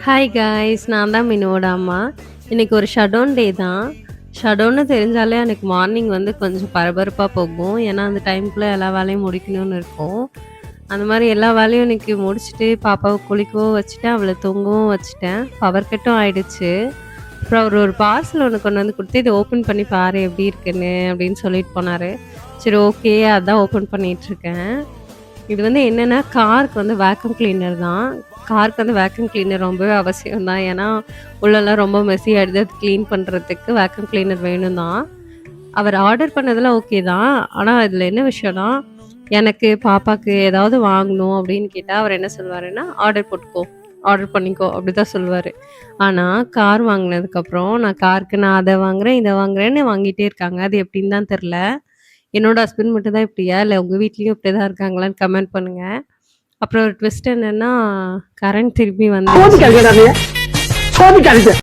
Hi guys, நான் தான் மினோட அம்மா. இன்னைக்கு ஒரு ஷட்டவுன் டே தான். ஷட்டவுன்னு தெரிஞ்சாலே எனக்கு மார்னிங் வந்து கொஞ்சம் பரபரப்பா போகும். ஏன்னா, அந்த டைம்க்குள்ள எல்லா வேலையும் முடிக்கணும்னு இருக்கும். அந்த மாரி எல்லா வேலையும் இன்னைக்கு முடிச்சுட்டு, பாப்பாவ குளிக்கவும் வச்சுட்டேன், அவள தூங்கவும் வச்சுட்டேன். பவர் கட்டும் ஆயிடுச்சு. அப்புறம் அவரு ஒரு பார்சல் ஒண்ணு கொண்டு வந்து குடுத்து, "இத ஓப்பன் பண்ணி பாரு எப்படி இருக்குன்னு" அப்படின்னு சொல்லிட்டு போனாரு. சரி ஓகே, அதான் ஓப்பன் பண்ணிட்டுருக்கேன். இது வந்து என்னன்னா, காருக்கு வந்து வேக்யூம் கிளீனர் தான். காருக்கு வந்து வேக்யூம் கிளீனர் ரொம்பவே அவசியம் தான். ஏன்னா, உள்ளலாம் ரொம்ப மெஸ்ஸி ஆயிடுது. அது கிளீன் பண்றதுக்கு வேக்யூம் கிளீனர் வேணும் தான். அவர் ஆர்டர் பண்ணதெல்லாம் ஓகே தான். ஆனா, இதில என்ன விஷயம்னா, எனக்கு, பாப்பாக்கு ஏதாவது வாங்கணும் அப்படின்னு கேட்டா, அவர் என்ன சொல்லுவாருன்னா, "ஆர்டர் போட்டுக்கோ, ஆர்டர் பண்ணிக்கோ" அப்படிதான் சொல்லுவாரு. ஆனா, கார் வாங்குனதுக்கப்புறம், நான் அத வாங்குறேன், இத வாங்குறேன்னு வாங்கிட்டே இருக்காங்க. அது எப்படின்னு தான் தெரியல. என்னோட ஹஸ்பண்ட் மட்டும் தான் இப்படியா? இல்ல உங்க வீட்லயும் இப்படிதான் இருக்காங்களான்னு கமெண்ட் பண்ணுங்க. அப்புறம் ஒரு ட்விஸ்ட் என்னன்னா, கரண்ட் திருப்பி வந்துருச்சு. கோபிக்காதீங்க, கோபிக்காதீங்க.